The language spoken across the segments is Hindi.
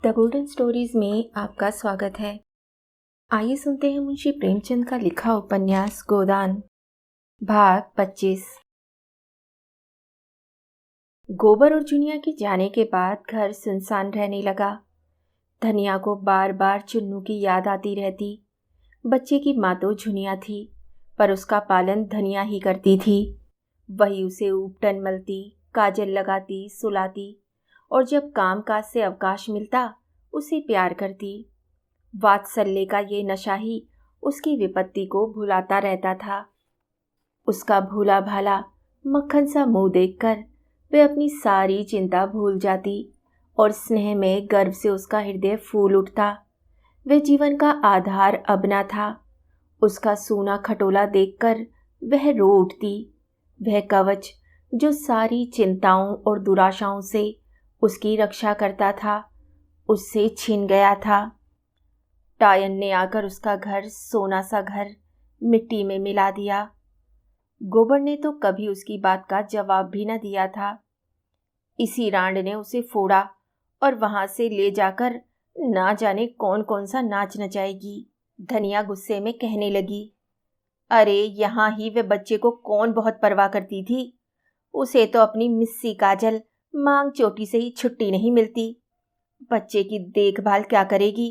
द गोल्डन स्टोरीज में आपका स्वागत है। आइए सुनते हैं मुंशी प्रेमचंद का लिखा उपन्यास गोदान, भाग 25। गोबर और जुनिया के जाने के बाद घर सुनसान रहने लगा। धनिया को बार बार चुन्नू की याद आती रहती। बच्चे की माँ तो जुनिया थी, पर उसका पालन धनिया ही करती थी। वही उसे ऊपटन मलती, काजल लगाती, सुलाती और जब काम काज से अवकाश मिलता उसे प्यार करती। वात्सल्य का ये नशा ही उसकी विपत्ति को भुलाता रहता था। उसका भूला भाला मक्खन सा मुंह देखकर वे अपनी सारी चिंता भूल जाती और स्नेह में गर्व से उसका हृदय फूल उठता। वे जीवन का आधार अब न था। उसका सूना खटोला देखकर वह रो उठती। वह कवच जो सारी चिंताओं और दुराशाओं से उसकी रक्षा करता था, उससे छिन गया था। टायन ने आकर उसका घर, सोना सा घर, मिट्टी में मिला दिया। गोबर ने तो कभी उसकी बात का जवाब भी न दिया था। इसी रांड ने उसे फोड़ा और वहां से ले जाकर ना जाने कौन कौन सा नाच नचाएगी। धनिया गुस्से में कहने लगी, अरे यहाँ ही वे बच्चे को कौन बहुत परवाह करती थी। उसे तो अपनी मिस्सी काजल मांग चोटी से ही छुट्टी नहीं मिलती। बच्चे की देखभाल क्या करेगी।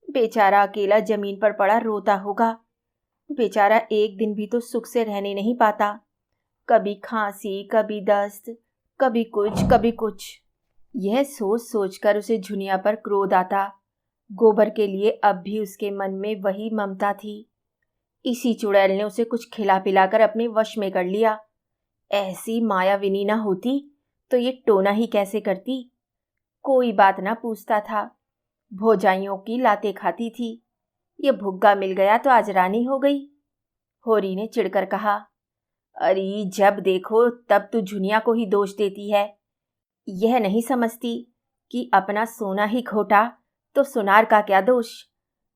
बेचारा अकेला जमीन पर पड़ा रोता होगा। बेचारा एक दिन भी तो सुख से रहने नहीं पाता। कभी खांसी, कभी दस्त, कभी कुछ कभी कुछ। यह सोच सोचकर उसे झुनिया पर क्रोध आता। गोबर के लिए अब भी उसके मन में वही ममता थी। इसी चुड़ैल ने उसे कुछ खिला पिलाकर अपने वश में कर लिया। ऐसी मायाविनी ना होती तो ये टोना ही कैसे करती। कोई बात ना पूछता था। भोजाइयों की लाते खाती थी। ये भुग्गा मिल गया तो आज रानी हो गई। होरी ने चिढ़कर कहा, अरे जब देखो तब तू झुनिया को ही दोष देती है। यह नहीं समझती कि अपना सोना ही खोटा तो सुनार का क्या दोष।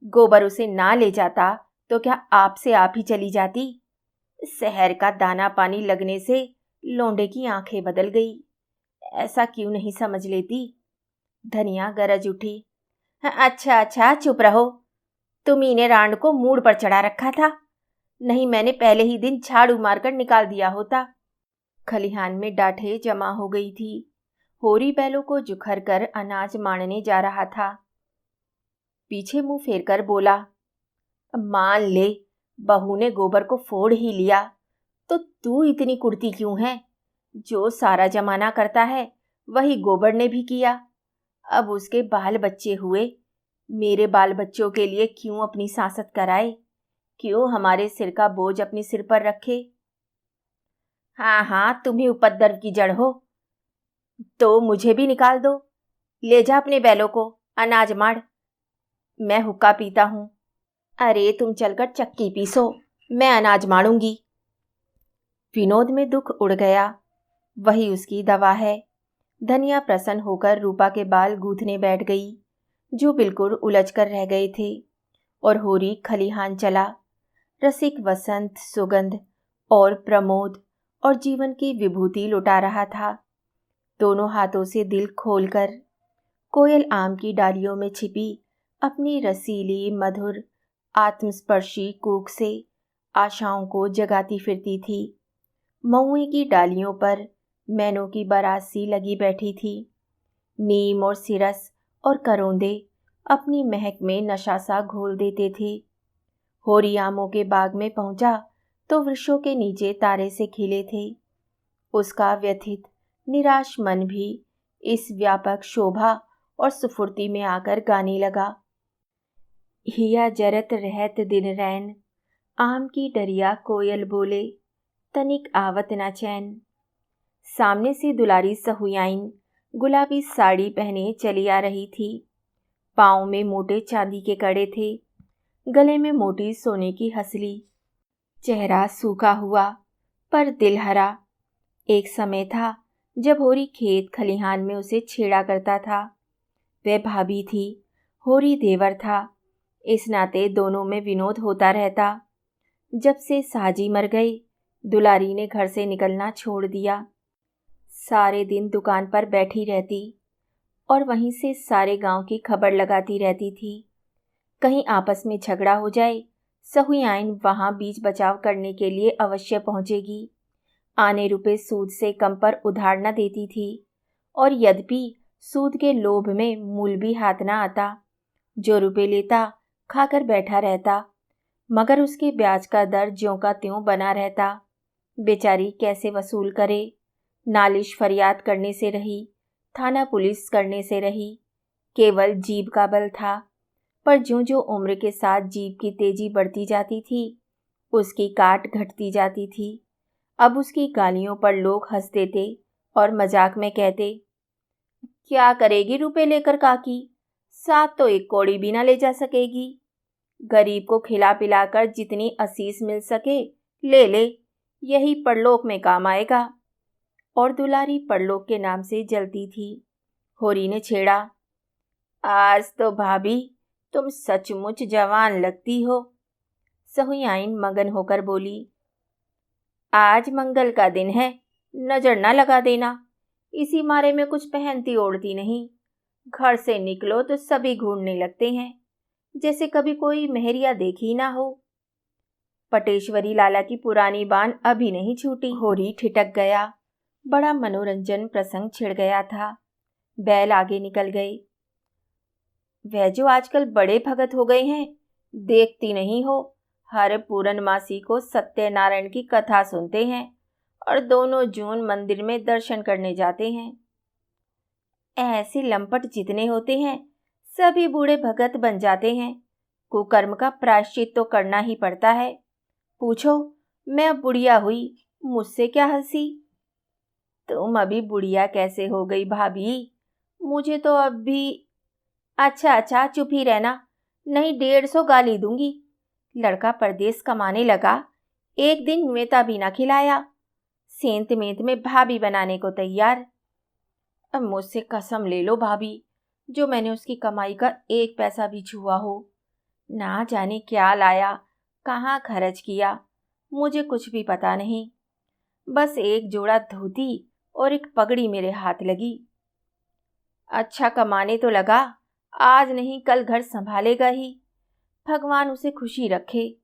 गोबर उसे ना ले जाता तो क्या आप से आप ही चली जाती। शहर का दाना पानी लगने से लोंडे की आंखें बदल गई। ऐसा क्यों नहीं समझ लेती। धनिया गरज उठी, अच्छा अच्छा चुप रहो। तुम ही ने रांड को मूड पर चढ़ा रखा था, नहीं मैंने पहले ही दिन झाड़ू मारकर निकाल दिया होता। खलिहान में डांठे जमा हो गई थी। होरी बैलों को जुखर कर अनाज मांडने जा रहा था। पीछे मुंह फेरकर बोला, मान ले बहू ने गोबर को फोड़ ही लिया तो तू इतनी कुड़ती क्यों है। जो सारा जमाना करता है वही गोबर ने भी किया। अब उसके बाल बच्चे हुए, मेरे बाल बच्चों के लिए क्यों अपनी सांसत कराए। क्यों हमारे सिर का बोझ अपने सिर पर रखे। हाँ हाँ तुम ही उपद्रव की जड़ हो, तो मुझे भी निकाल दो। ले जा अपने बैलों को, अनाज माड़। मैं हुक्का पीता हूँ। अरे तुम चलकर चक्की पीसो, मैं अनाज माड़ूंगी। विनोद में दुख उड़ गया, वही उसकी दवा है। धनिया प्रसन्न होकर रूपा के बाल गूंथने बैठ गई, जो बिल्कुल उलझ कर रह गए थे, और होरी खलिहान चला। रसिक वसंत सुगंध और प्रमोद और जीवन की विभूति लुटा रहा था, दोनों हाथों से दिल खोलकर। कोयल आम की डालियों में छिपी अपनी रसीली मधुर आत्मस्पर्शी कूक से आशाओं को जगाती फिरती थी। महुए की डालियों पर मैनों की बारात सी लगी बैठी थी। नीम और सिरस और करौंदे अपनी महक में नशा सा घोल देते थे। होरी आमों के बाग में पहुंचा तो वृक्षों के नीचे तारे से खिले थे। उसका व्यथित निराश मन भी इस व्यापक शोभा और सुफुर्ती में आकर गाने लगा। हिया जरत रहत दिन रैन, आम की डरिया कोयल बोले, तनिक आवत ना चैन। सामने से दुलारी सहुयाइन गुलाबी साड़ी पहने चली आ रही थी। पाँव में मोटे चांदी के कड़े थे, गले में मोटी सोने की हसली। चेहरा सूखा हुआ पर दिल हरा। एक समय था जब होरी खेत खलिहान में उसे छेड़ा करता था। वह भाभी थी, होरी देवर था। इस नाते दोनों में विनोद होता रहता। जब से साजी मर गई, दुलारी ने घर से निकलना छोड़ दिया। सारे दिन दुकान पर बैठी रहती। और वहीं से सारे गांव की खबर लगाती रहती थी। कहीं आपस में झगड़ा हो जाए, सहुयाइन वहां बीच बचाव करने के लिए अवश्य पहुंचेगी। आने रुपए सूद से कम पर उधार न देती थी, और यद्यपि सूद के लोभ में मूल भी हाथ न आता। जो रुपए लेता खाकर बैठा रहता, मगर उसके ब्याज का दर ज्यों का त्यों बना रहता। बेचारी कैसे वसूल करे। नालिश फरियाद करने से रही, थाना पुलिस करने से रही। केवल जीभ का बल था, पर ज्यों ज्यों उम्र के साथ जीभ की तेजी बढ़ती जाती थी, उसकी काट घटती जाती थी। अब उसकी गालियों पर लोग हंस देते और मजाक में कहते, क्या करेगी रुपए लेकर काकी, साथ तो एक कौड़ी भी ना ले जा सकेगी। गरीब को खिला पिलाकर जितनी असीस मिल सके ले ले, यही परलोक में काम आएगा। और दुलारी परलोक के नाम से जलती थी। होरी ने छेड़ा, आज तो भाभी तुम सचमुच जवान लगती हो। सहुयाइन मगन होकर बोली, आज मंगल का दिन है, नजर न लगा देना। इसी मारे में कुछ पहनती ओढ़ती नहीं। घर से निकलो तो सभी घूरने लगते हैं, जैसे कभी कोई मेहरिया देखी ना हो। पटेश्वरी लाला की पुरानी बान अभी नहीं छूटी। होरी ठिठक गया। बड़ा मनोरंजन प्रसंग छिड़ गया था। बैल आगे निकल गए। वह जो आजकल बड़े भगत हो गए हैं, देखती नहीं हो, हर पूर्णमासी को सत्यनारायण की कथा सुनते हैं और दोनों जून मंदिर में दर्शन करने जाते हैं। ऐसे लंपट जितने होते हैं सभी बूढ़े भगत बन जाते हैं। कुकर्म का प्रायश्चित तो करना ही पड़ता है। पूछो, मैं अब बुढ़िया हुई, मुझसे क्या हंसी। तुम अभी बुढ़िया कैसे हो गई भाभी, मुझे तो अब भी। अच्छा चुप ही रहना, नहीं 150 गाली दूंगी। लड़का परदेस कमाने लगा, एक दिन न्वेता भी ना खिलाया, सेंत मेंत में भाभी बनाने को तैयार। अब मुझसे कसम ले लो भाभी, जो मैंने उसकी कमाई का 1 पैसा भी छुआ हो। ना जाने क्या लाया, कहाँ खर्च किया, मुझे कुछ भी पता नहीं। बस एक जोड़ा धोती और एक पगड़ी मेरे हाथ लगी। अच्छा कमाने तो लगा, आज नहीं कल घर संभालेगा ही। भगवान उसे खुशी रखे।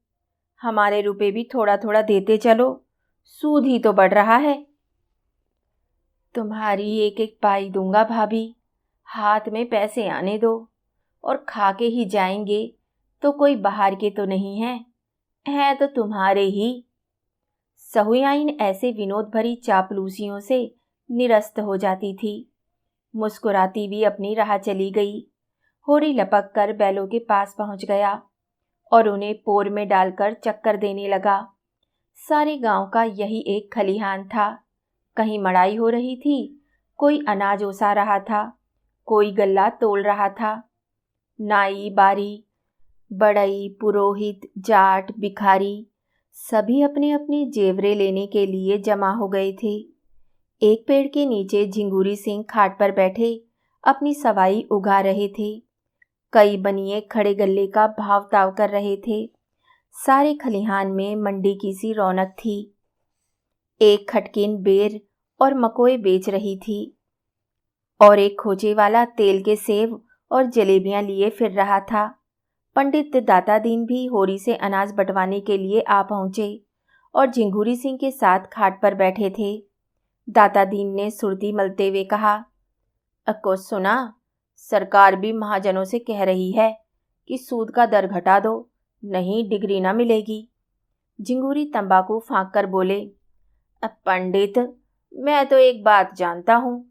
हमारे रुपए भी थोड़ा थोड़ा देते चलो, सूद ही तो बढ़ रहा है। तुम्हारी एक एक पाई दूंगा भाभी, हाथ में पैसे आने दो, और खा के ही जाएंगे तो कोई बाहर के तो नहीं है तो तुम्हारे ही। सहुयाइन ऐसे विनोद भरी चापलूसियों से निरस्त हो जाती थी। मुस्कुराती भी अपनी राह चली गई। होरी लपक कर बैलों के पास पहुंच गया और उन्हें पोर में डालकर चक्कर देने लगा। सारे गांव का यही एक खलिहान था। कहीं मड़ाई हो रही थी, कोई अनाज ओसा रहा था, कोई गल्ला तोल रहा था। नाई बारी, बड़ई, पुरोहित, जाट, भिखारी सभी अपने अपने जेवरे लेने के लिए जमा हो गए थे। एक पेड़ के नीचे झिंगूरी सिंह खाट पर बैठे अपनी सवाई उगा रहे थे। कई बनिए खड़े गल्ले का भाव ताव कर रहे थे। सारे खलिहान में मंडी की सी रौनक थी। एक खटकिन बेर और मकोए बेच रही थी, और एक खोजे वाला तेल के सेव और जलेबियां लिए फिर रहा था। पंडित दाता दीन भी होरी से अनाज बंटवाने के लिए आ पहुंचे और झिंगूरी सिंह के साथ खाट पर बैठे थे। दाता दीन ने सुरती मलते हुए कहा, अको सुना, सरकार भी महाजनों से कह रही है कि सूद का दर घटा दो, नहीं डिग्री ना मिलेगी। झिंगूरी तंबाकू फांक कर बोले, पंडित, मैं तो एक बात जानता हूँ,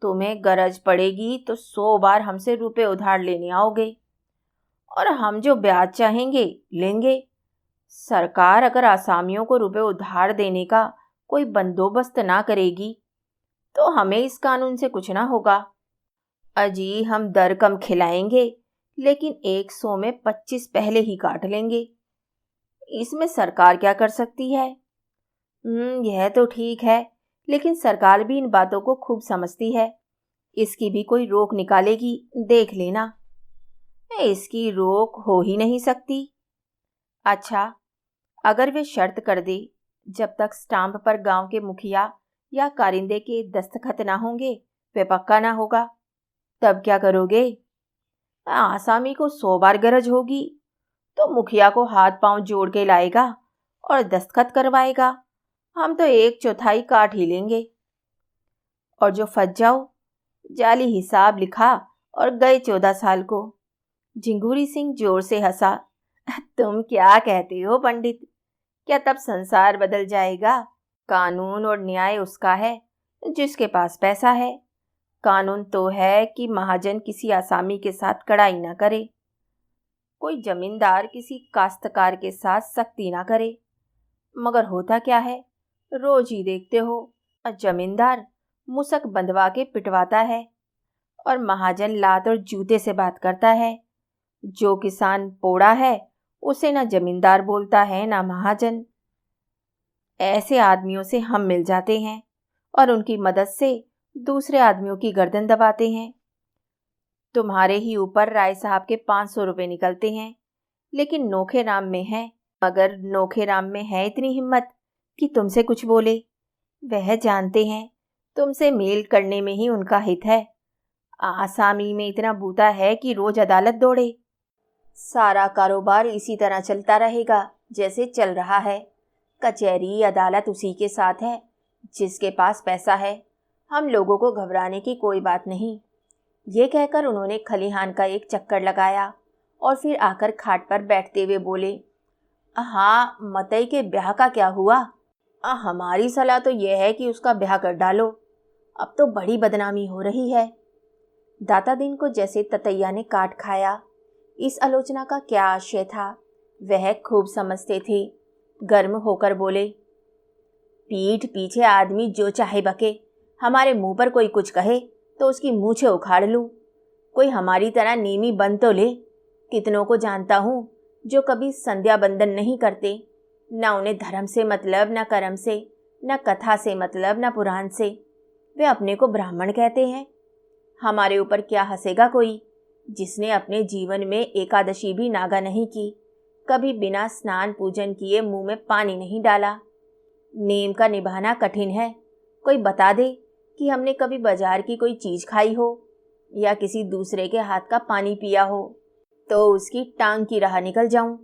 तुम्हें गरज पड़ेगी तो 100 बार हमसे रुपए उधार लेने आओगे, और हम जो ब्याज चाहेंगे लेंगे। सरकार अगर आसामियों को रुपए उधार देने का कोई बंदोबस्त ना करेगी तो हमें इस कानून से कुछ ना होगा। अजी हम दर कम खिलाएंगे, लेकिन 100 में 25 पहले ही काट लेंगे। इसमें सरकार क्या कर सकती है? यह तो ठीक है, लेकिन सरकार भी इन बातों को खूब समझती है। इसकी भी कोई रोक निकालेगी, देख लेना। इसकी रोक हो ही नहीं सकती। अच्छा, अगर वे शर्त कर दे, जब तक स्टाम्प पर गांव के मुखिया या कारिंदे के दस्तखत ना होंगे वे पक्का ना होगा। तब क्या करोगे? आसामी को 100 बार गरज होगी तो मुखिया को हाथ पांव जोड़ के लाएगा और दस्तखत करवाएगा। हम तो 1/4 काट ही लेंगे। और जो फंस जाओ, जाली हिसाब लिखा और गए 14 साल को। झिंगूरी सिंह जोर से हंसा। तुम क्या कहते हो पंडित? क्या तब संसार बदल जाएगा? कानून और न्याय उसका है जिसके पास पैसा है। कानून तो है कि महाजन किसी आसामी के साथ कड़ाई ना करे, कोई जमींदार किसी काश्तकार के साथ सख्ती ना करे। मगर होता क्या है, रोज ही देखते हो, जमींदार मुसक बंधवा के पिटवाता है और महाजन लात और जूते से बात करता है। जो किसान पोड़ा है उसे ना जमींदार बोलता है ना महाजन। ऐसे आदमियों से हम मिल जाते हैं और उनकी मदद से दूसरे आदमियों की गर्दन दबाते हैं। तुम्हारे ही ऊपर राय साहब के 500 रुपये निकलते हैं, लेकिन नोखे राम में है। मगर नोखे राम में है इतनी हिम्मत कि तुमसे कुछ बोले। वह जानते हैं तुमसे मेल करने में ही उनका हित है। आसामी में इतना बूता है कि रोज अदालत दौड़े। सारा कारोबार इसी तरह चलता रहेगा जैसे चल रहा है। कचहरी अदालत उसी के साथ है जिसके पास पैसा है। हम लोगों को घबराने की कोई बात नहीं। ये कहकर उन्होंने खलिहान का एक चक्कर लगाया और फिर आकर खाट पर बैठते हुए बोले, हाँ, मतई के ब्याह का क्या हुआ? हमारी सलाह तो यह है कि उसका ब्याह कर डालो। अब तो बड़ी बदनामी हो रही है। दाता दिन को जैसे ततैया ने काट खाया। इस आलोचना का क्या आशय था वह खूब समझते थे। गर्म होकर बोले, पीठ पीछे आदमी जो चाहे बके, हमारे मुंह पर कोई कुछ कहे तो उसकी मूछें उखाड़ लूं। कोई हमारी तरह नेमी बन तो ले। कितनों को जानता हूं जो कभी संध्या बंदन नहीं करते। न उन्हें धर्म से मतलब, न कर्म से, न कथा से मतलब, न पुराण से। वे अपने को ब्राह्मण कहते हैं। हमारे ऊपर क्या हंसेगा कोई जिसने अपने जीवन में एकादशी भी नागा नहीं की, कभी बिना स्नान पूजन किए मुंह में पानी नहीं डाला। नेम का निभाना कठिन है। कोई बता दे कि हमने कभी बाजार की कोई चीज खाई हो या किसी दूसरे के हाथ का पानी पिया हो तो उसकी टांग की राह निकल जाऊं।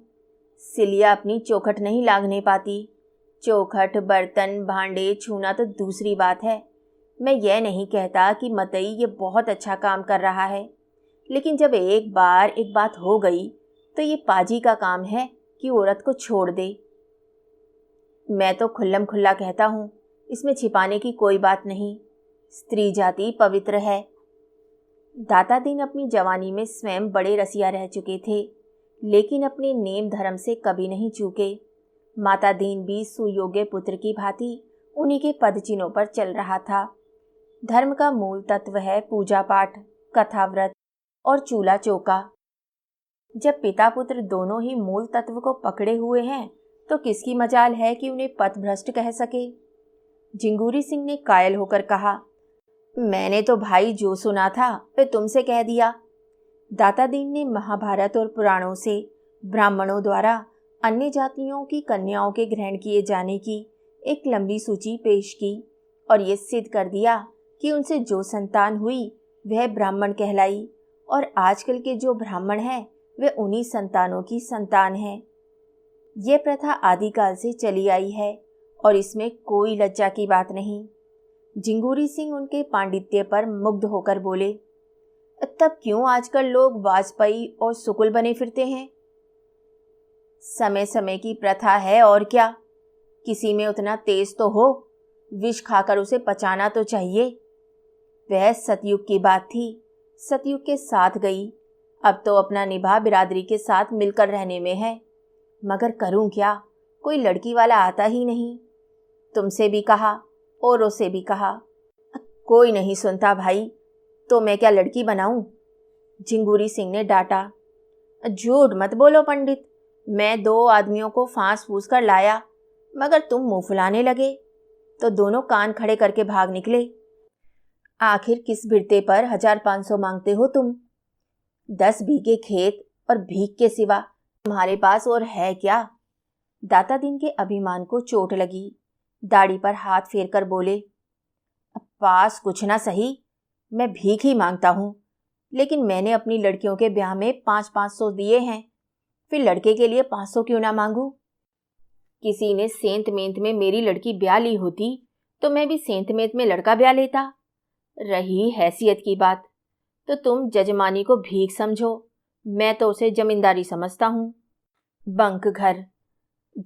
सिलिया अपनी चौखट नहीं लागने पाती। चौखट, बर्तन, भांडे छूना तो दूसरी बात है। मैं यह नहीं कहता कि मतई ये बहुत अच्छा काम कर रहा है, लेकिन जब एक बात हो गई तो ये पाजी का काम है कि औरत को छोड़ दे। मैं तो खुल्लम खुल्ला कहता हूँ, इसमें छिपाने की कोई बात नहीं। स्त्री जाति पवित्र है। दाता दीन अपनी जवानी में स्वयं बड़े रसिया रह चुके थे, लेकिन अपने नेम धर्म से कभी नहीं चूके। माता दीन भी सुयोग्य पुत्र की भांति उन्हीं के पदचिन्हों पर चल रहा था। धर्म का मूल तत्व है पूजा पाठ, कथा व्रत और चूल्हा चौका। जब पिता पुत्र दोनों ही मूल तत्व को पकड़े हुए हैं तो किसकी मजाल है कि उन्हें पथभ्रष्ट कह सके। झिंगूरी सिंह ने कायल होकर कहा, मैंने तो भाई जो सुना था वे तुमसे कह दिया। दाता दीन ने महाभारत और पुराणों से ब्राह्मणों द्वारा अन्य जातियों की कन्याओं के ग्रहण किए जाने की एक लंबी सूची पेश की और ये सिद्ध कर दिया कि उनसे जो संतान हुई वह ब्राह्मण कहलाई और आजकल के जो ब्राह्मण हैं वे उन्हीं संतानों की संतान है। ये प्रथा आदिकाल से चली आई है और इसमें कोई लज्जा की बात नहीं। झिंगूरी सिंह उनके पांडित्य पर मुग्ध होकर बोले, तब क्यों आजकल लोग वाजपेयी और सुकुल बने फिरते हैं? समय समय की प्रथा है और क्या। किसी में उतना तेज तो हो, विष खाकर उसे पचाना तो चाहिए। वह सतयुग की बात थी, सतयुग के साथ गई। अब तो अपना निभा बिरादरी के साथ मिलकर रहने में है। मगर करूं क्या, कोई लड़की वाला आता ही नहीं। तुमसे भी कहा औरों से भी कहा, कोई नहीं सुनता भाई, तो मैं क्या लड़की बनाऊं? झिंगूरी सिंह ने डांटा। झूठ मत बोलो पंडित, मैं 2 आदमियों को फांस फूस कर लाया, मगर तुम मुंह फुलाने लगे तो दोनों कान खड़े करके भाग निकले। आखिर किस बिरते पर 1500 मांगते हो तुम? 10 बीघे खेत और भीख के सिवा तुम्हारे पास और है क्या? दाता दिन के अभिमान को चोट लगी। दाढ़ी पर हाथ फेरकर बोले, पास कुछ ना सही, मैं भीख ही मांगता हूँ, लेकिन मैंने अपनी लड़कियों के ब्याह में 500-500 दिए हैं, फिर लड़के के लिए 500 क्यों ना मांगू? किसी ने सेंत मेंत में मेरी लड़की ब्याह ली होती तो मैं भी सेंत मेंत में लड़का ब्याह लेता। रही हैसियत की बात, तो तुम जजमानी को भीख समझो, मैं तो उसे जमींदारी समझता हूँ। बंक घर,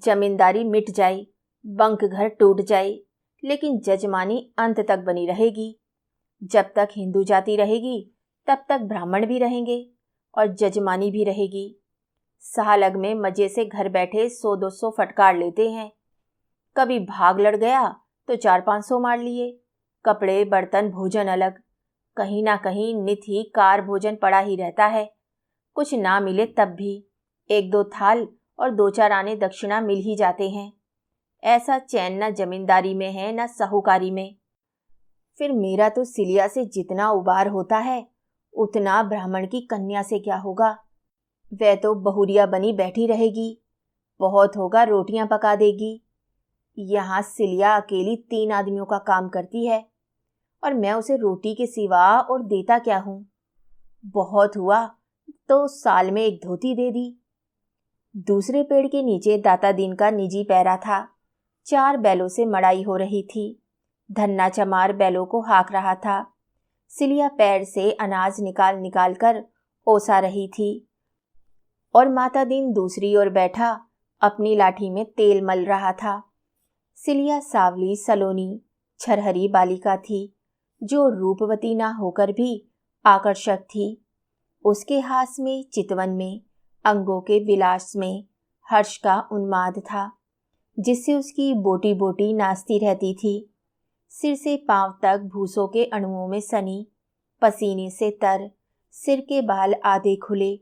जमींदारी मिट जाए, बंक घर टूट जाए, लेकिन जजमानी अंत तक बनी रहेगी। जब तक हिंदू जाति रहेगी तब तक ब्राह्मण भी रहेंगे और जजमानी भी रहेगी। सालग में मजे से घर बैठे 100-200 फटकार लेते हैं। कभी भाग लड़ गया तो 400-500 मार लिए। कपड़े बर्तन भोजन अलग, कहीं ना कहीं नित ही कार भोजन पड़ा ही रहता है। कुछ ना मिले तब भी 1-2 थाल और 2-4 आने दक्षिणा मिल ही जाते हैं। ऐसा चैन न जमींदारी में है न साहूकारी में। फिर मेरा तो सिलिया से जितना उबार होता है उतना ब्राह्मण की कन्या से क्या होगा? वह तो बहुरिया बनी बैठी रहेगी, बहुत होगा रोटियां पका देगी। यहाँ सिलिया अकेली 3 आदमियों का काम करती है और मैं उसे रोटी के सिवा और देता क्या हूँ? बहुत हुआ तो साल में 1 धोती दे दी। दूसरे पेड़ के नीचे दाता दीन का निजी पैरा था। 4 बैलों से मड़ाई हो रही थी। धन्ना चमार बैलों को हाँक रहा था। सिलिया पैर से अनाज निकाल निकाल कर ओसा रही थी और माता दीन दूसरी ओर बैठा अपनी लाठी में तेल मल रहा था। सिलिया सावली सलोनी छरहरी बालिका थी जो रूपवती ना होकर भी आकर्षक थी। उसके हास में, चितवन में, अंगों के विलास में हर्ष का उन्माद था, जिससे उसकी बोटी बोटी नाचती रहती थी। सिर से पांव तक भूसों के अणुओं में सनी, पसीने से तर, सिर के बाल आधे खुले,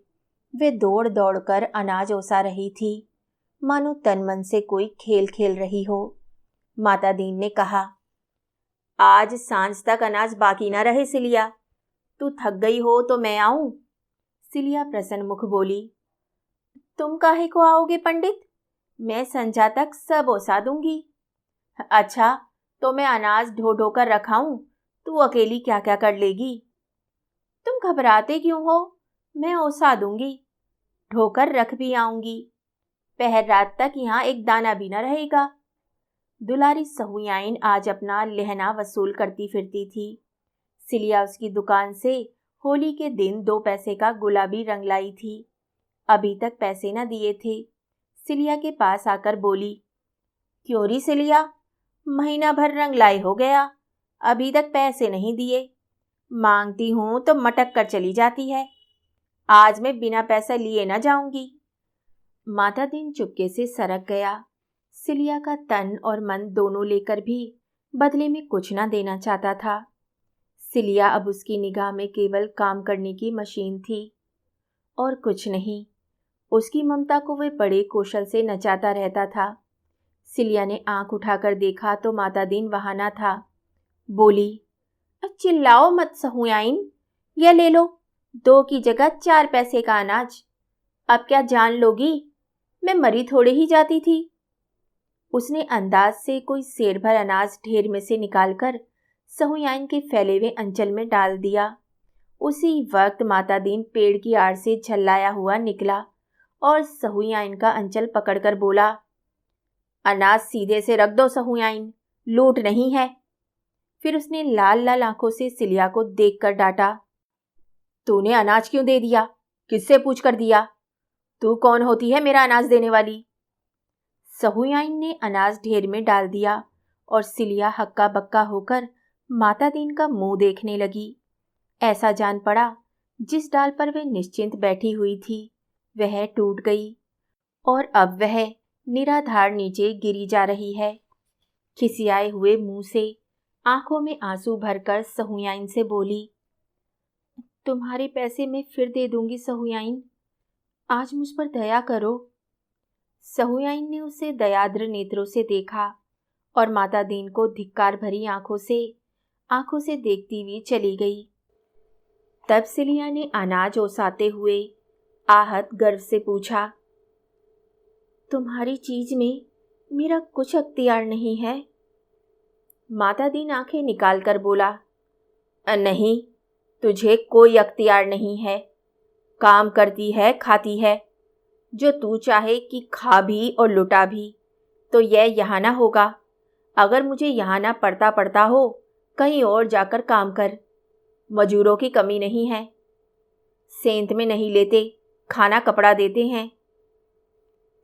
वे दौड़ दौड़ कर अनाज ओसा रही थी, मानो तन मन से कोई खेल खेल रही हो। माता दीन ने कहा, आज सांझ तक अनाज बाकी ना रहे सिलिया, तू थक गई हो तो मैं आऊं? सिलिया प्रसन्न मुख बोली, तुम काहे को आओगे पंडित? मैं संध्या तक सब ओसा दूंगी। अच्छा, तो मैं अनाज ढो ढो कर रखाऊं, तू अकेली क्या क्या कर लेगी? तुम घबराते क्यों हो? मैं ओसा दूंगी, ढोकर रख भी आऊंगी। पहर रात तक यहाँ एक दाना भी न रहेगा। दुलारी सहुयाइन आज अपना लहना वसूल करती फिरती थी। सिलिया उसकी दुकान से होली के दिन 2 पैसे का गुलाबी रंग लाई थी। अभी तक पैसे न दिए थे। सिलिया के पास आकर बोली, क्यों री सिलिया, महीना भर रंग लाए हो गया, अभी तक पैसे नहीं दिए। मांगती हूं तो मटक कर चली जाती है। आज मैं बिना पैसा लिए न जाऊंगी। माता दीन चुपके से सरक गया। सिलिया का तन और मन दोनों लेकर भी बदले में कुछ ना देना चाहता था। सिलिया अब उसकी निगाह में केवल काम करने की मशीन थी और कुछ नहीं। उसकी ममता को वह बड़े कौशल से नचाता रहता था। सिलिया ने आंख उठाकर देखा तो माता दीन वहां ना था। बोली, चिल्लाओ मत सहुयाइन, यह ले लो, 2 की जगह 4 पैसे का अनाज। अब क्या जान लोगी, मैं मरी थोड़े ही जाती थी। उसने अंदाज से कोई सेर भर अनाज ढेर में से निकालकर सहुयाइन के फैले हुए अंचल में डाल दिया। उसी वक्त माता दीन पेड़ की आड़ से झल्लाया हुआ निकला और सहुयाइन का अंचल पकड़कर बोला, अनाज सीधे से रख दो सहुयाइन, लूट नहीं है। फिर उसने लाल लाल आंखों से सिलिया को देखकर डांटा, तूने अनाज क्यों दे दिया? किससे पूछ कर दिया? तू कौन होती है मेरा अनाज देने वाली? सहुयाइन ने अनाज ढेर में डाल दिया और सिलिया हक्का बक्का होकर माता दीन का मुंह देखने लगी। ऐसा जान पड़ा जिस डाल पर वह निश्चिंत बैठी हुई थी वह टूट गई और अब वह निराधार नीचे गिरी जा रही है। खिसियाए हुए मुंह से आंखों में आंसू भरकर सहुयाइन से बोली, तुम्हारे पैसे मैं फिर दे दूंगी सहुयाइन, आज मुझ पर दया करो। सहुयाइन ने उसे दयाद्र नेत्रों से देखा और माता दीन को धिक्कार भरी आंखों से देखती हुई चली गई। तब सिलिया ने अनाज ओसाते हुए आहत गर्व से पूछा, तुम्हारी चीज में मेरा कुछ अख्तियार नहीं है? माता दीन आंखें निकालकर बोला, नहीं, तुझे कोई अख्तियार नहीं है। काम करती है, खाती है। जो तू चाहे कि खा भी और लुटा भी, तो यह यहाँ ना होगा। अगर मुझे यहाँ ना पड़ता हो, कहीं और जाकर काम कर। मजूरों की कमी नहीं है। सेंध में नहीं लेते, खाना कपड़ा देते हैं।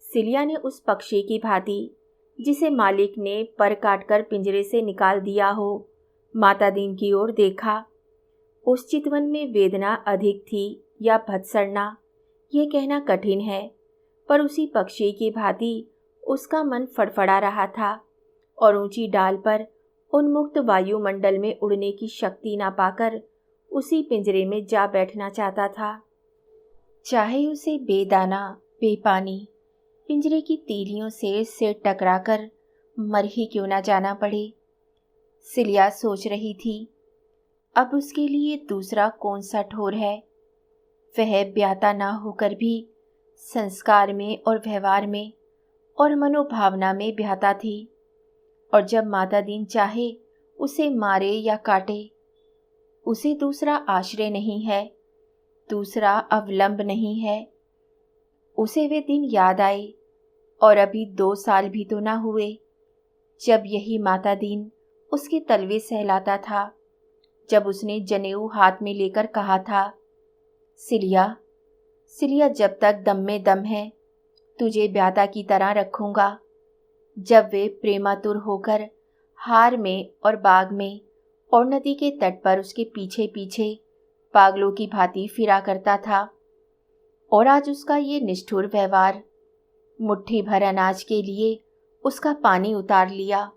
सिलिया ने उस पक्षी की भांति जिसे मालिक ने पर काटकर पिंजरे से निकाल दिया हो, माता दीन की ओर देखा। उस चितवन में वेदना अधिक थी या भत्सरना, ये कहना कठिन है, पर उसी पक्षी की भांति उसका मन फड़फड़ा रहा था और ऊंची डाल पर उन्मुक्त वायुमंडल में उड़ने की शक्ति ना पाकर उसी पिंजरे में जा बैठना चाहता था। चाहे उसे बेदाना बेपानी पिंजरे की तीलियों से सिर टकराकर मर ही क्यों ना जाना पड़े। सिलिया सोच रही थी, अब उसके लिए दूसरा कौन सा ठोर है। वह ब्याता ना होकर भी संस्कार में और व्यवहार में और मनोभावना में ब्याता थी, और जब माता दीन चाहे उसे मारे या काटे, उसे दूसरा आश्रय नहीं है, दूसरा अवलंब नहीं है। उसे वे दिन याद आए, और अभी 2 साल भी तो ना हुए जब यही माता दीन उसके तलवे सहलाता था, जब उसने जनेऊ हाथ में लेकर कहा था, सिलिया, सिलिया, जब तक दम में दम है तुझे ब्याता की तरह रखूंगा। जब वे प्रेमातुर होकर हार में और बाग में और नदी के तट पर उसके पीछे पीछे पागलों की भांति फिरा करता था, और आज उसका ये निष्ठुर व्यवहार, मुट्ठी भर अनाज के लिए उसका पानी उतार लिया।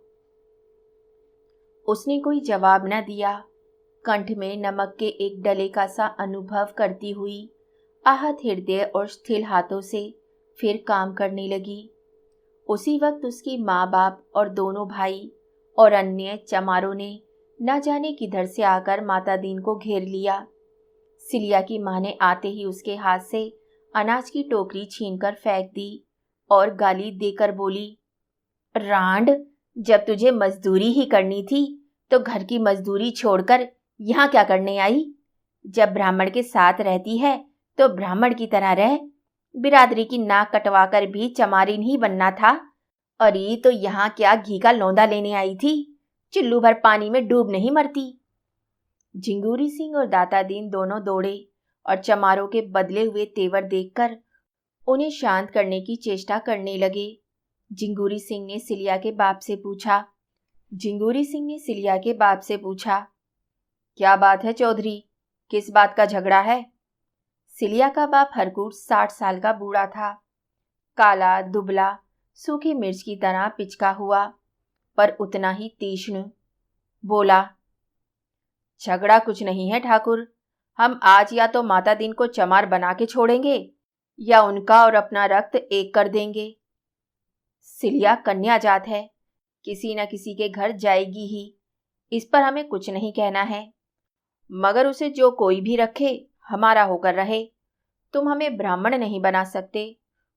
उसने कोई जवाब न दिया। कंठ में नमक के एक डले का सा अनुभव करती हुई आहत हृदय और स्थिर हाथों से फिर काम करने लगी। उसी वक्त उसकी माँ बाप और दोनों भाई और अन्य चमारों ने न जाने किधर से आकर माता दीन को घेर लिया। सिलिया की माँ ने आते ही उसके हाथ से अनाज की टोकरी छीनकर फेंक दी और गाली देकर बोली, रांड, जब तुझे मजदूरी ही करनी थी तो घर की मजदूरी छोड़कर यहाँ क्या करने आई? जब ब्राह्मण के साथ रहती है तो ब्राह्मण की तरह रह। बिरादरी की नाक कटवाकर भी चमारिन ही बनना था, और ये तो यहाँ क्या घी का लौंदा लेने आई थी? चुल्लू भर पानी में डूब नहीं मरती। झिंगूरी सिंह और दाता दीन दोनों दौड़े और चमारों के बदले हुए तेवर देखकर उन्हें शांत करने की चेष्टा करने लगे। झिंगूरी सिंह ने सिलिया के बाप से पूछा, क्या बात है चौधरी, किस बात का झगड़ा है? सिलिया का बाप हरकूट 60 साल का बूढ़ा था, काला दुबला, सूखी मिर्च की तरह पिचका हुआ, पर उतना ही तीक्ष्ण। बोला, झगड़ा कुछ नहीं है ठाकुर, हम आज या तो माता दीन को चमार बना के छोड़ेंगे या उनका और अपना रक्त एक कर देंगे। सिलिया कन्या जात है, किसी न किसी के घर जाएगी ही, इस पर हमें कुछ नहीं कहना है, मगर उसे जो कोई भी रखे हमारा होकर रहे। तुम हमें ब्राह्मण नहीं बना सकते,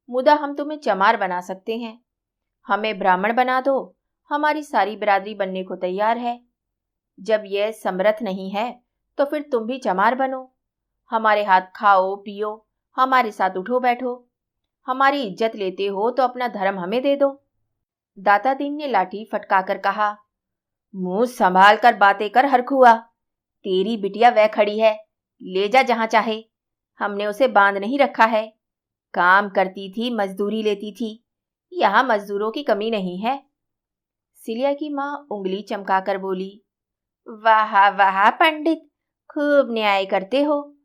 मुदा हम तुम्हें चमार बना सकते हैं। हमें ब्राह्मण बना दो, हमारी सारी बिरादरी बनने को तैयार है। जब यह समर्थ नहीं है तो फिर तुम भी चमार बनो, हमारे हाथ खाओ पियो, हमारे साथ उठो बैठो। हमारी इज्जत लेते हो तो अपना धर्म हमें दे दो। दाता दीन ने लाठी फटकाकर कहा, मुंह संभाल कर बातें कर हरखुआ, तेरी बिटिया वह खड़ी है, ले जा जहां चाहे, हमने उसे बांध नहीं रखा है। काम करती थी, मजदूरी लेती थी, यहाँ मजदूरों की कमी नहीं है। सिलिया की माँ उंगली चमकाकर बोली, वाह वाह पंडित, खूब न्याय करते हो।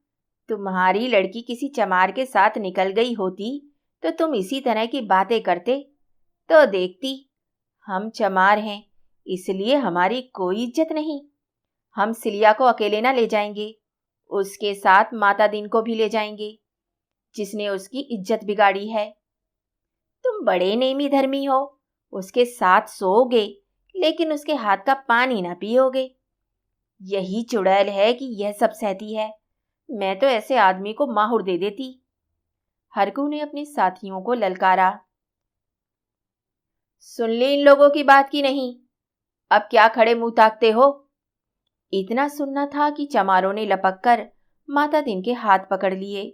तुम्हारी लड़की किसी चमार के साथ निकल गई होती तो तुम इसी तरह की बातें करते तो देखती। हम चमार हैं, इसलिए हमारी कोई इज्जत नहीं। हम सिलिया को अकेले ना ले जाएंगे, उसके साथ माता दीन को भी ले जाएंगे, जिसने उसकी इज्जत बिगाड़ी है। तुम बड़े नेमी धर्मी हो, उसके साथ सोओगे लेकिन उसके हाथ का पानी ना पियोगे। यही चुड़ैल है कि यह सब सहती है, मैं तो ऐसे आदमी को माहुर दे देती। हरकू ने अपने साथियों को ललकारा, सुन ली इन लोगों की बात की नहीं? अब क्या खड़े मुंह ताकते हो? इतना सुनना था कि चमारों ने लपक कर माता दिन के हाथ पकड़ लिए।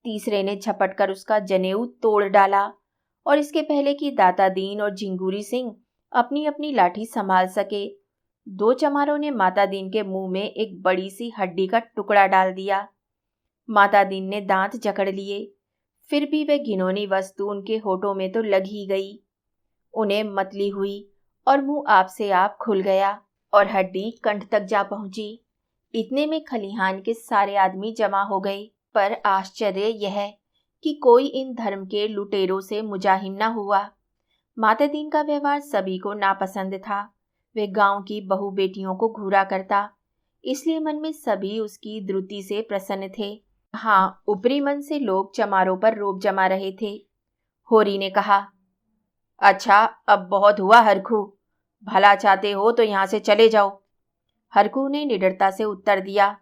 तीसरे ने झपट कर उसका जनेऊ तोड़ डाला और इसके पहले कि दाता दीन और झिंगूरी सिंह अपनी अपनी लाठी संभाल सके, दो चमारों ने माता दीन के मुंह में एक बड़ी सी हड्डी का टुकड़ा डाल दिया। माता दीन ने दांत जकड़ लिए, फिर भी वह घिनौनी वस्तु उनके होठों में तो लग ही गई। उन्हें मतली हुई और मुंह आप से आप खुल गया और हड्डी कंठ तक जा पहुंची। इतने में खलिहान के सारे आदमी जमा हो गए, पर आश्चर्य यह कि कोई इन धर्म के लुटेरों से मुजाहिम न हुआ। माता दीन का व्यवहार सभी को नापसंद था। वे गांव की बहू बेटियों को घूरा करता, इसलिए मन में सभी उसकी द्रुति से प्रसन्न थे। हाँ, ऊपरी मन से लोग चमारों पर रोब जमा रहे थे। होरी ने कहा, अच्छा, अब बहुत हुआ हरखू, भला चाहते हो तो यहाँ से चले जाओ। हरखू ने निडरता से उत्तर दिया,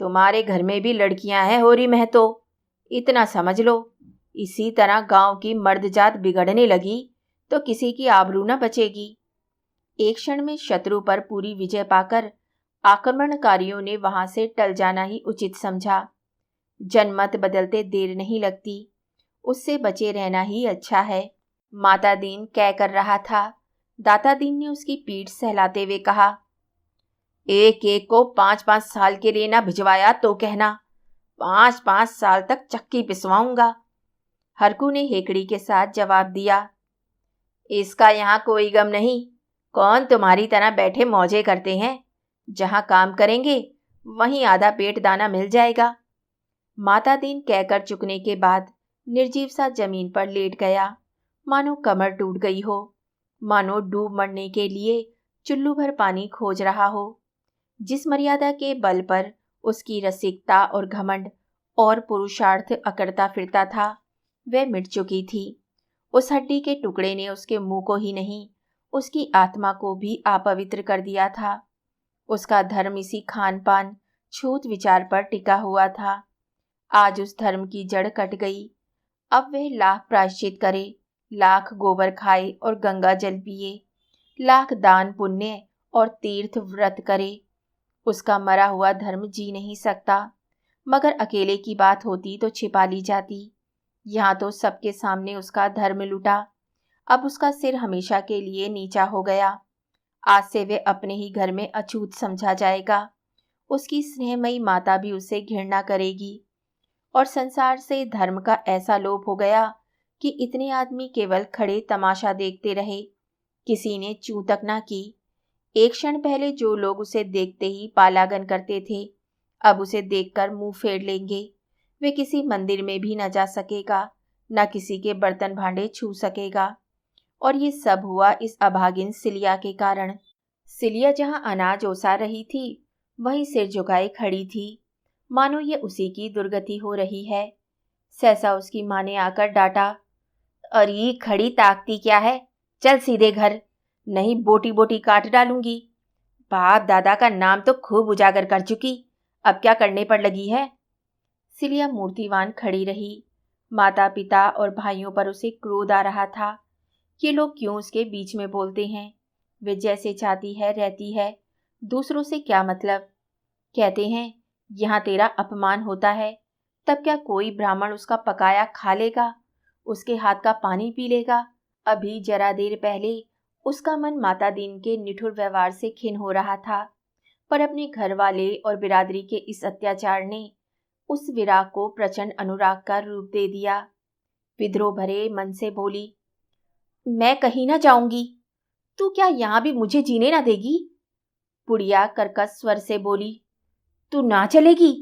तुम्हारे घर में भी लड़कियां हैं होरी महतो, इतना समझ लो। इसी तरह गांव की मर्द जात बिगड़ने लगी तो किसी की आबरू न बचेगी। एक क्षण में शत्रु पर पूरी विजय पाकर आक्रमणकारियों ने वहां से टल जाना ही उचित समझा। जनमत बदलते देर नहीं लगती, उससे बचे रहना ही अच्छा है। माता दीन कह कर रहा था। दाता दीन ने उसकी पीठ सहलाते हुए कहा, एक एक को 5-5 साल के लिए ना भिजवाया तो कहना, 5-5 साल तक चक्की पिसवाऊंगा। हरकू ने हेकड़ी के साथ जवाब दिया, इसका यहाँ कोई गम नहीं। कौन तुम्हारी तरह बैठे मौजे करते हैं? जहां काम करेंगे वहीं आधा पेट दाना मिल जाएगा। माता दीन कहकर चुकने के बाद निर्जीव सा जमीन पर लेट गया, मानो कमर टूट गई हो, मानो डूब मरने के लिए चुल्लू भर पानी खोज रहा हो। जिस मर्यादा के बल पर उसकी रसिकता और घमंड और पुरुषार्थ अकड़ता फिरता था, वह मिट चुकी थी। उस हड्डी के टुकड़े ने उसके मुंह को ही नहीं, उसकी आत्मा को भी अपवित्र कर दिया था। उसका धर्म इसी खान पान छूत विचार पर टिका हुआ था। आज उस धर्म की जड़ कट गई। अब वह लाख प्रायश्चित करे, लाख गोबर खाए और गंगा जल पिए, लाख दान पुण्य और तीर्थ व्रत करे, उसका मरा हुआ धर्म जी नहीं सकता। मगर अकेले की बात होती तो छिपा ली जाती। यहाँ तो सबके सामने उसका धर्म लुटा। अब उसका सिर हमेशा के लिए नीचा हो गया। आज से वे अपने ही घर में अछूत समझा जाएगा। उसकी स्नेहमयी माता भी उसे घृणा करेगी। और संसार से धर्म का ऐसा लोभ हो गया कि इतने आदमी केवल खड़े तमाशा देखते रहे, किसी ने चूं तक ना की। एक क्षण पहले जो लोग उसे देखते ही पालागन करते थे, अब उसे देखकर मुंह फेर लेंगे। वे किसी मंदिर में भी न जा सकेगा, न किसी के बर्तन भांडे छू सकेगा। और ये सब हुआ इस अभागिन सिलिया के कारण। सिलिया जहां अनाज ओसा रही थी, वहीं सिर झुकाए खड़ी थी, मानो ये उसी की दुर्गति हो रही है। सहसा उसकी माँ ने आकर डांटा, अरे खड़ी ताकती क्या है, चल सीधे घर, नहीं बोटी बोटी काट डालूंगी। बाप दादा का नाम तो खूब उजागर कर चुकी, अब क्या करने पर लगी है। सिलिया मूर्तिवान खड़ी रही। माता पिता और भाइयों पर उसे क्रोध आ रहा था। ये लोग क्यों उसके बीच में बोलते हैं? वे जैसे चाहती है रहती है, दूसरों से क्या मतलब। कहते हैं यहाँ तेरा अपमान होता है, तब क्या कोई ब्राह्मण उसका पकाया खा लेगा, उसके हाथ का पानी पी लेगा? अभी जरा देर पहले उसका मन माता दीन के निठुर व्यवहार से खिन्न हो रहा था, पर अपने घर वाले और बिरादरी के इस अत्याचार ने उस विराग को प्रचंड अनुराग का रूप दे दिया। विद्रोह भरे मन से बोली, मैं कहीं ना जाऊंगी, तू क्या यहाँ भी मुझे जीने ना देगी? बुढ़िया कर्कश स्वर से बोली, तू ना चलेगी?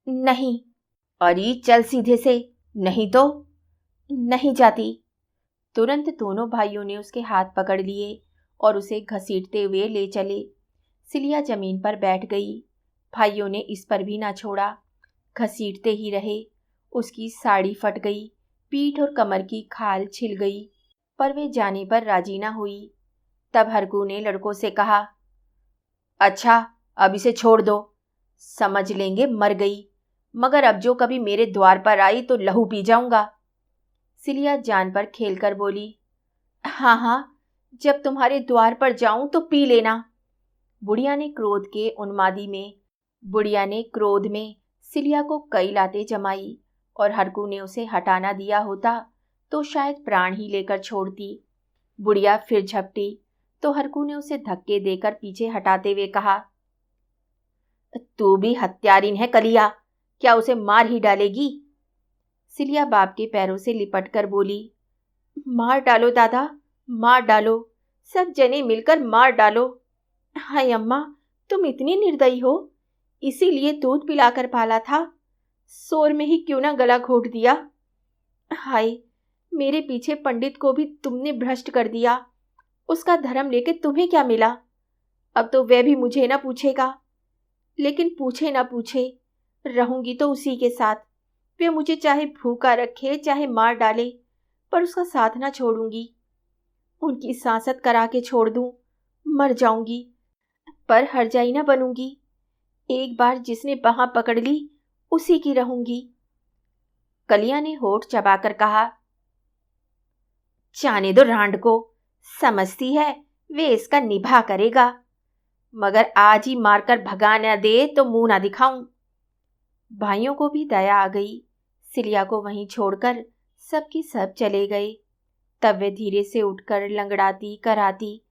नहीं। अरे चल सीधे से, नहीं तो। नहीं जाती। तुरंत दोनों भाइयों ने उसके हाथ पकड़ लिए और उसे घसीटते हुए ले चले। सिलिया जमीन पर बैठ गई। भाइयों ने इस पर भी ना छोड़ा, घसीटते ही रहे। उसकी साड़ी फट गई, पीठ और कमर की खाल छिल गई, पर वे जाने पर राजी ना हुई। तब हरकू ने लड़कों से कहा, अच्छा अब इसे छोड़ दो, समझ लेंगे मर गई, मगर अब जो कभी मेरे द्वार पर आई तो लहू पी जाऊंगा। सिलिया जान पर खेलकर बोली, हाँ हाँ, जब तुम्हारे द्वार पर जाऊं तो पी लेना। बुढ़िया ने क्रोध में सिलिया को कई लातें जमाई और हरकू ने उसे हटाना दिया होता तो शायद प्राण ही लेकर छोड़ती। बुढ़िया फिर झपटी तो हरकू ने उसे धक्के देकर पीछे हटाते हुए कहा, तू भी हत्यारिन है कलिया, क्या उसे मार ही डालेगी? सिलिया बाप के पैरों से लिपट कर बोली, मार डालो दादा, मार डालो, सब जने मिलकर मार डालो। हाय अम्मा, तुम इतनी निर्दयी हो, इसीलिए दूध पिलाकर पाला था, शोर में ही क्यों ना गला घोट दिया। हाय, मेरे पीछे पंडित को भी तुमने भ्रष्ट कर दिया, उसका धर्म लेके तुम्हें क्या मिला? अब तो वह भी मुझे ना पूछेगा। लेकिन पूछे ना पूछे, रहूंगी तो उसी के साथ। वे मुझे चाहे भूखा रखे चाहे मार डाले, पर उसका साथ ना छोड़ूंगी। उनकी सांसत करा के छोड़ दूं, मर जाऊंगी, पर हरजाई ना बनूंगी। एक बार जिसने बाह पकड़ ली उसी की रहूंगी। कलिया ने होठ चबाकर कहा, जाने दो रांड को, समझती है वे इसका निभा करेगा, मगर आज ही मारकर भगा न दे तो मुंह ना दिखाऊं। भाइयों को भी दया आ गई। सिलिया को वहीं छोड़कर सबकी सब चले गए। तब वे धीरे से उठकर लंगड़ाती कराती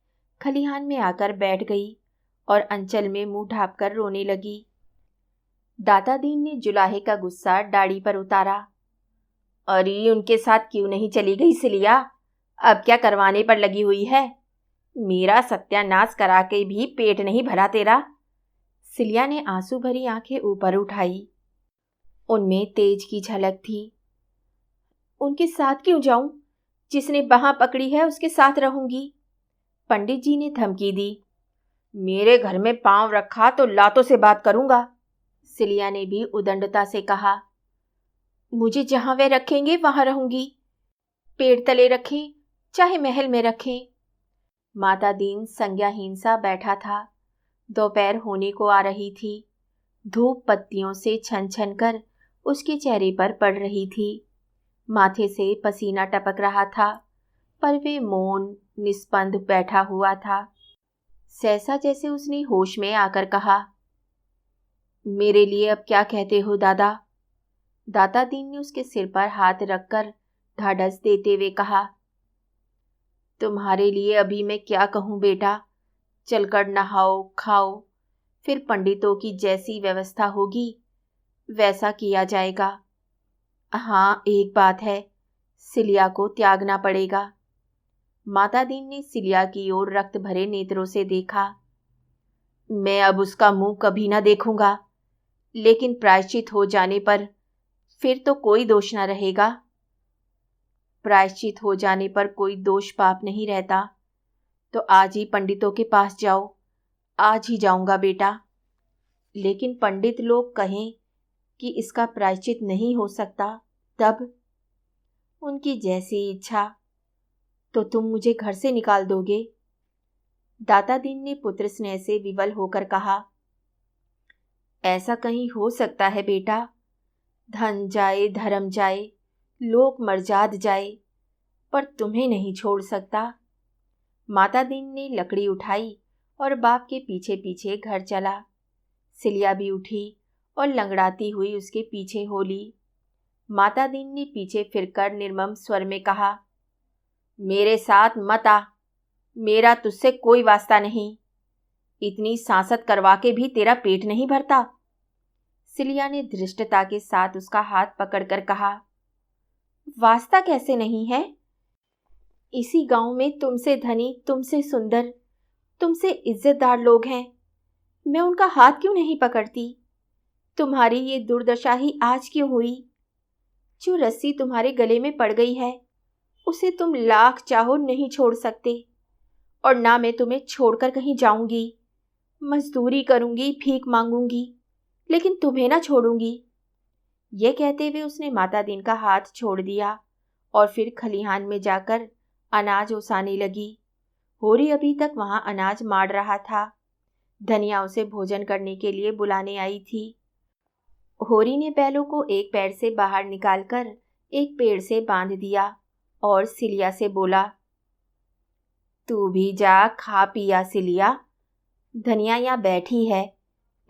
खलिहान में आकर बैठ गई और अंचल में मुंह ढांपकर रोने लगी। दादा दीन ने जुलाहे का गुस्सा दाढ़ी पर उतारा। अरे उनके साथ क्यों नहीं चली गई सिलिया? अब क्या करवाने पर लगी हुई है? मेरा सत्यानाश करा के भी पेट नहीं भरा तेरा। सिलिया ने आंसू भरी आंखें ऊपर उठाई। उनमें तेज की झलक थी। उनके साथ क्यों जाऊं? जिसने बाह पकड़ी है उसके साथ रहूंगी। पंडित जी ने धमकी दी। मेरे घर में पांव रखा तो लातों से बात करूंगा। सिलिया ने भी उदंडता से कहा, मुझे जहां वे रखेंगे वहां रहूंगी। पेड़ तले रखें चाहे महल में रखें। माता दीन संज्ञाहीन सा बैठा था। दोपहर होने को आ रही थी। धूप पत्तियों से छन छन कर उसके चेहरे पर पड़ रही थी। माथे से पसीना टपक रहा था, पर वे मौन निस्पंद बैठा हुआ था। सहसा जैसे उसने होश में आकर कहा, मेरे लिए अब क्या कहते हो दादा? दादा दीन ने उसके सिर पर हाथ रखकर ढाढ़स देते हुए कहा, तुम्हारे लिए अभी मैं क्या कहूँ बेटा, चलकर नहाओ खाओ, फिर पंडितों की जैसी व्यवस्था होगी वैसा किया जाएगा। हाँ, एक बात है, सिलिया को त्यागना पड़ेगा। माता दीन ने सिलिया की ओर रक्त भरे नेत्रों से देखा। मैं अब उसका मुंह कभी ना देखूंगा, लेकिन प्रायश्चित हो जाने पर फिर तो कोई दोष ना रहेगा। प्रायश्चित हो जाने पर कोई दोष पाप नहीं रहता। तो आज ही पंडितों के पास जाओ। आज ही जाऊंगा बेटा। लेकिन पंडित लोग कहें कि इसका प्रायश्चित नहीं हो सकता, तब? उनकी जैसी इच्छा। तो तुम मुझे घर से निकाल दोगे? दादा दीन ने पुत्र स्नेह से विवल होकर कहा, ऐसा कहीं हो सकता है बेटा? धन जाए, धर्म जाए, लोक मर्जाद जाए, पर तुम्हें नहीं छोड़ सकता। माता दीन ने लकड़ी उठाई और बाप के पीछे पीछे घर चला। सिलिया भी उठी और लंगड़ाती हुई उसके पीछे हो ली। माता दीन ने पीछे फिरकर निर्मम स्वर में कहा, मेरे साथ मत आ, मेरा तुझसे कोई वास्ता नहीं। इतनी सांसत करवा के भी तेरा पेट नहीं भरता। सिलिया ने धृष्टता के साथ उसका हाथ पकड़कर कहा, वास्ता कैसे नहीं है? इसी गांव में तुमसे धनी, तुमसे सुंदर, तुमसे इज्जतदार लोग हैं। मैं उनका हाथ क्यों नहीं पकड़ती? तुम्हारी ये दुर्दशा ही आज क्यों हुई? जो रस्सी तुम्हारे गले में पड़ गई है उसे तुम लाख चाहो नहीं छोड़ सकते, और ना मैं तुम्हें छोड़कर कहीं जाऊंगी। मजदूरी करूंगी, भीख मांगूंगी, लेकिन तुम्हें ना छोड़ूंगी। यह कहते हुए उसने माता दीन का हाथ छोड़ दिया और फिर खलिहान में जाकर अनाज ओसाने लगी। होरी अभी तक वहां अनाज माड़ रहा था। धनिया उसे भोजन करने के लिए बुलाने आई थी। होरी ने बैलों को एक पैर से बाहर निकालकर एक पेड़ से बांध दिया और सिलिया से बोला, तू भी जा, खा पिया सिलिया, धनिया यहाँ बैठी है,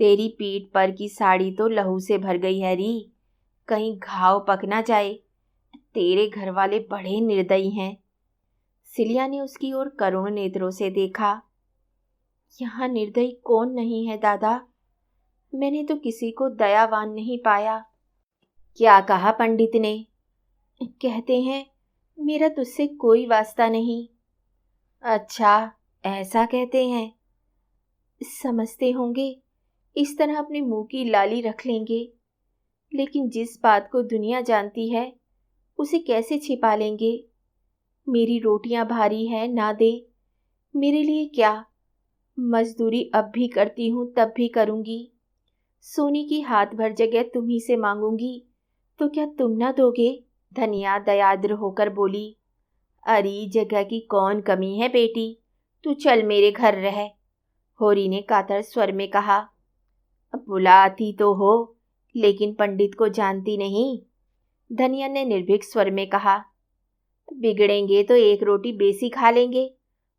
तेरी पीठ पर की साड़ी तो लहू से भर गई है री, कहीं घाव पक ना जाए। तेरे घर वाले बड़े निर्दयी हैं। सिलिया ने उसकी ओर करुण नेत्रों से देखा। यहाँ निर्दयी कौन नहीं है दादा, मैंने तो किसी को दयावान नहीं पाया। क्या कहा पंडित ने? कहते हैं मेरा तुझसे कोई वास्ता नहीं। अच्छा, ऐसा कहते हैं। समझते होंगे इस तरह अपने मुंह की लाली रख लेंगे, लेकिन जिस बात को दुनिया जानती है उसे कैसे छिपा लेंगे। मेरी रोटियां भारी है, ना दे। मेरे लिए क्या, मजदूरी अब भी करती हूं, तब भी करूंगी। सोने की हाथ भर जगह तुम्ही से मांगूंगी, तो क्या तुम ना दोगे? धनिया दयाद्र होकर बोली। अरे जगह की कौन कमी है बेटी, तू चल मेरे घर रह। होरी ने कातर स्वर में कहा। बुलाती तो हो, लेकिन पंडित को जानती नहीं। धनिया ने निर्भीक स्वर में कहा। बिगड़ेंगे तो एक रोटी बेसी खा लेंगे,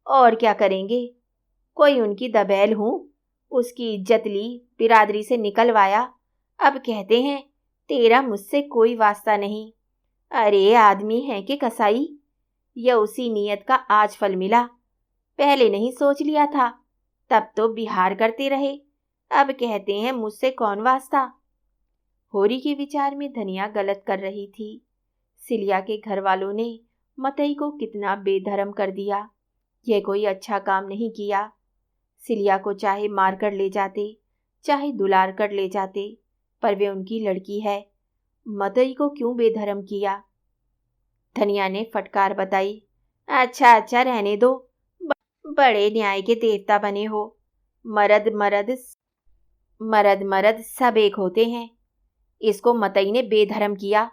और क्या करेंगे। कोई उनकी दबैल हूं, उसकी इज्जत ली, बिरादरी से निकलवाया, अब कहते हैं तेरा मुझसे कोई वास्ता नहीं। अरे आदमी है कि कसाई, यह उसी नियत का आज फल मिला। पहले नहीं सोच लिया था, तब तो बिहार करते रहे, अब कहते हैं मुझसे कौन वास्ता। होरी के विचार में धनिया गलत कर रही थी। सिलिया के घर वालों ने मतई को कितना बेधर्म कर दिया। यह कोई अच्छा काम नहीं किया। सिलिया को चाहे मार कर ले जाते, चाहे दुलार कर ले जाते, पर वे उनकी लड़की है। मतई को क्यों बेधर्म किया? धनिया ने फटकार बताई। अच्छा अच्छा रहने दो, बड़े न्याय के देवता बने हो। मर्द मर्द मर्द मर्द सब एक होते हैं। इसको मतई ने बेधर्म किया,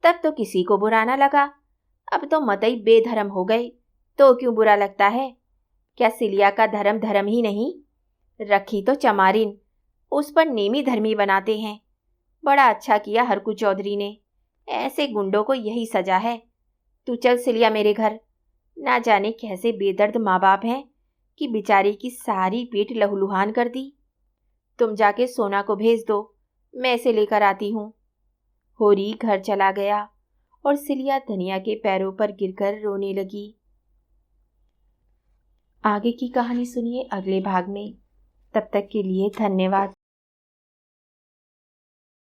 तब तो किसी को बुरा ना लगा। अब तो मतई बेधर्म हो गए, तो क्यों बुरा लगता है? क्या सिलिया का धर्म धर्म ही नहीं? रखी तो चमारिन, उस पर नेमी धर्मी बनाते हैं। बड़ा अच्छा किया हरकू चौधरी ने, ऐसे गुंडों को यही सजा है। तू चल सिलिया मेरे घर। ना जाने कैसे बेदर्द माँ बाप हैं कि बेचारी की सारी पीठ लहूलुहान कर दी। तुम जाके सोना को भेज दो, मैं इसे लेकर आती हूँ। होरी घर चला गया और सिलिया धनिया के पैरों पर गिरकर रोने लगी। आगे की कहानी सुनिए अगले भाग में। तब तक के लिए धन्यवाद।